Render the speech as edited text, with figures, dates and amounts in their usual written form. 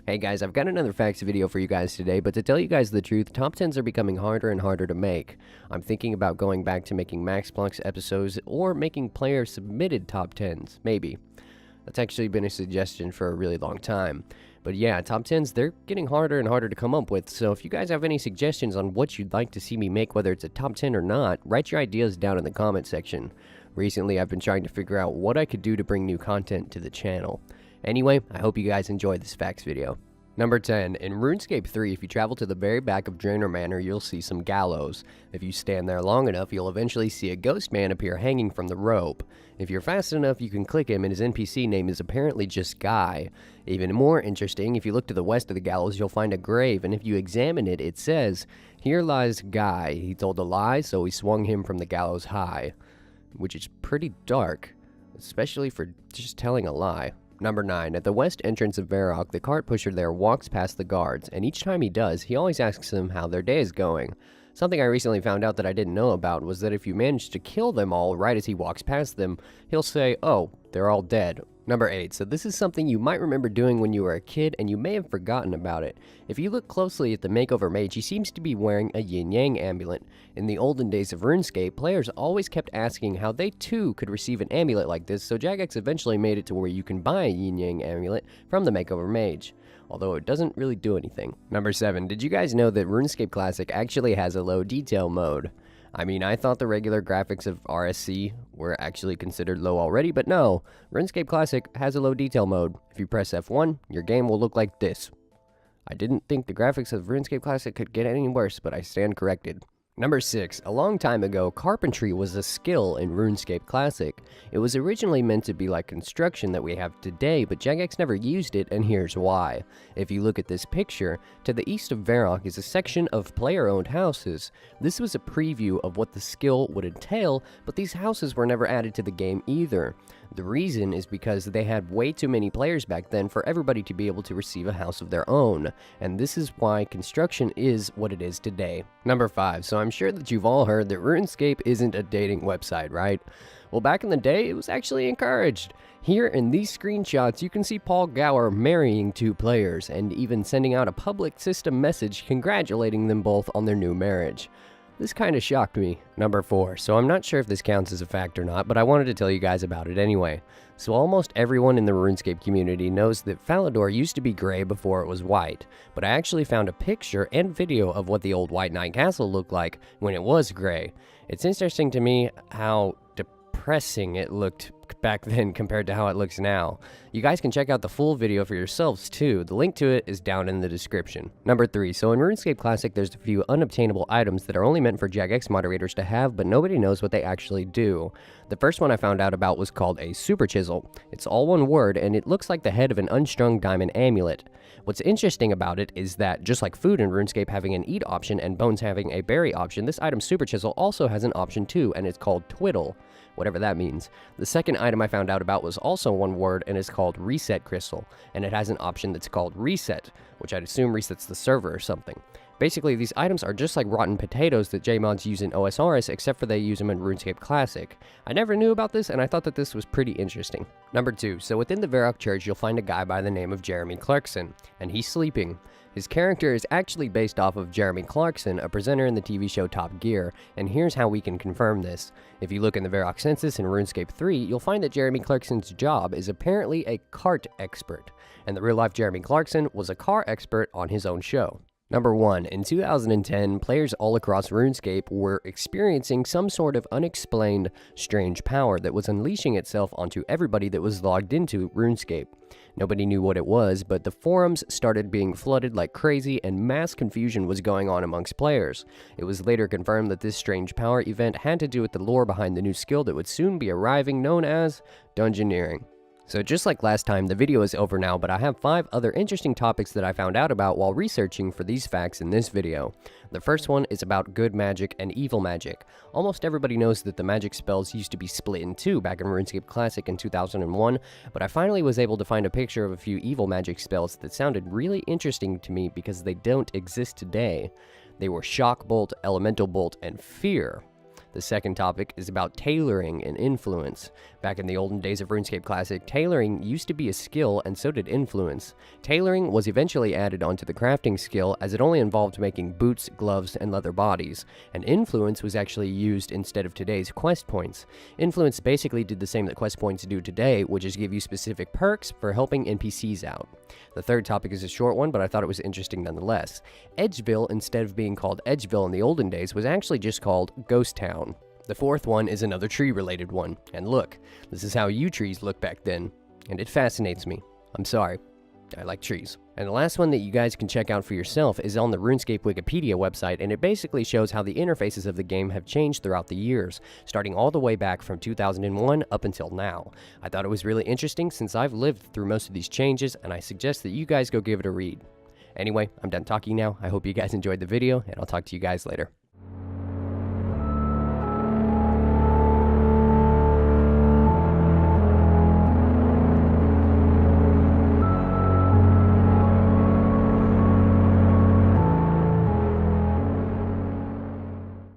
Hey guys, I've got another facts video for you guys today, but to tell you guys the truth, top 10s are becoming harder and harder to make. I'm thinking about going back to making Max Plunk's episodes or making player submitted top 10s, maybe. That's actually been a suggestion for a really long time. But yeah, top 10s, they're getting harder and harder to come up with, so if you guys have any suggestions on what you'd like to see me make, whether it's a top 10 or not, write your ideas down in the comment section. Recently, I've been trying to figure out what I could do to bring new content to the channel. Anyway, I hope you guys enjoyed this facts video. Number 10. In RuneScape 3, if you travel to the very back of Drainer Manor, you'll see some gallows. If you stand there long enough, you'll eventually see a ghost man appear hanging from the rope. If you're fast enough, you can click him, and his NPC name is apparently just Guy. Even more interesting, if you look to the west of the gallows, you'll find a grave, and if you examine it, it says, "Here lies Guy. He told a lie, so we swung him from the gallows high." Which is pretty dark, especially for just telling a lie. Number 9. At the west entrance of Varrock, the cart pusher there walks past the guards, and each time he does, he always asks them how their day is going. Something I recently found out that I didn't know about was that if you manage to kill them all right as he walks past them, he'll say, "Oh, they're all dead." Number 8. So this is something you might remember doing when you were a kid, and you may have forgotten about it. If you look closely at the makeover mage, he seems to be wearing a yin-yang amulet. In the olden days of RuneScape, players always kept asking how they too could receive an amulet like this, so Jagex eventually made it to where you can buy a yin-yang amulet from the makeover mage, although it doesn't really do anything. Number 7. Did you guys know that RuneScape Classic actually has a low detail mode? I mean, I thought the regular graphics of RSC were actually considered low already, but no, RuneScape Classic has a low detail mode. If you press F1, your game will look like this. I didn't think the graphics of RuneScape Classic could get any worse, but I stand corrected. Number 6. A long time ago, carpentry was a skill in RuneScape Classic. It was originally meant to be like construction that we have today, but Jagex never used it, and here's why. If you look at this picture, to the east of Varrock is a section of player-owned houses. This was a preview of what the skill would entail, but these houses were never added to the game either. The reason is because they had way too many players back then for everybody to be able to receive a house of their own, and this is why construction is what it is today. Number 5. So I'm sure that you've all heard that RuneScape isn't a dating website, right? Well, back in the day, it was actually encouraged. Here in these screenshots, you can see Paul Gower marrying 2 players, and even sending out a public system message congratulating them both on their new marriage. This kind of shocked me. Number 4. So I'm not sure if this counts as a fact or not, but I wanted to tell you guys about it anyway. So almost everyone in the RuneScape community knows that Falador used to be gray before it was white, but I actually found a picture and video of what the old White Knight Castle looked like when it was gray. It's interesting to me how depressing it looked back then compared to how it looks now. You guys can check out the full video for yourselves too. The link to it is down in the description. Number 3. So in RuneScape Classic, there's a few unobtainable items that are only meant for Jagex moderators to have, but nobody knows what they actually do. The first one I found out about was called a Super Chisel. It's all one word, and it looks like the head of an unstrung diamond amulet. What's interesting about it is that, just like food in RuneScape having an eat option and bones having a berry option, this item Super Chisel also has an option too, and it's called Twiddle, whatever that means. The second item I found out about was also one word, and is called Reset Crystal, and it has an option that's called Reset, which I'd assume resets the server or something. Basically, these items are just like rotten potatoes that JMods use in OSRS, except for they use them in RuneScape Classic. I never knew about this, and I thought that this was pretty interesting. Number 2. So within the Varrock Church, you'll find a guy by the name of Jeremy Clarkson, and he's sleeping. His character is actually based off of Jeremy Clarkson, a presenter in the TV show Top Gear, and here's how we can confirm this. If you look in the Varrock census in RuneScape 3, you'll find that Jeremy Clarkson's job is apparently a cart expert, and the real-life Jeremy Clarkson was a car expert on his own show. Number 1. In 2010, players all across RuneScape were experiencing some sort of unexplained strange power that was unleashing itself onto everybody that was logged into RuneScape. Nobody knew what it was, but the forums started being flooded like crazy, and mass confusion was going on amongst players. It was later confirmed that this strange power event had to do with the lore behind the new skill that would soon be arriving, known as Dungeoneering. So just like last time, the video is over now, but I have 5 other interesting topics that I found out about while researching for these facts in this video. The first one is about good magic and evil magic. Almost everybody knows that the magic spells used to be split in 2 back in RuneScape Classic in 2001, but I finally was able to find a picture of a few evil magic spells that sounded really interesting to me because they don't exist today. They were Shock Bolt, Elemental Bolt, and Fear. The second topic is about tailoring and influence. Back in the olden days of RuneScape Classic, tailoring used to be a skill and so did influence. Tailoring was eventually added onto the crafting skill as it only involved making boots, gloves, and leather bodies, and influence was actually used instead of today's quest points. Influence basically did the same that quest points do today, which is give you specific perks for helping NPCs out. The third topic is a short one, but I thought it was interesting nonetheless. Edgeville, instead of being called Edgeville in the olden days, was actually just called Ghost Town. The fourth one is another tree-related one, and look, this is how yew trees look back then, and it fascinates me. I'm sorry, I like trees. And the last one that you guys can check out for yourself is on the RuneScape Wikipedia website, and it basically shows how the interfaces of the game have changed throughout the years, starting all the way back from 2001 up until now. I thought it was really interesting since I've lived through most of these changes, and I suggest that you guys go give it a read. Anyway, I'm done talking now. I hope you guys enjoyed the video, and I'll talk to you guys later.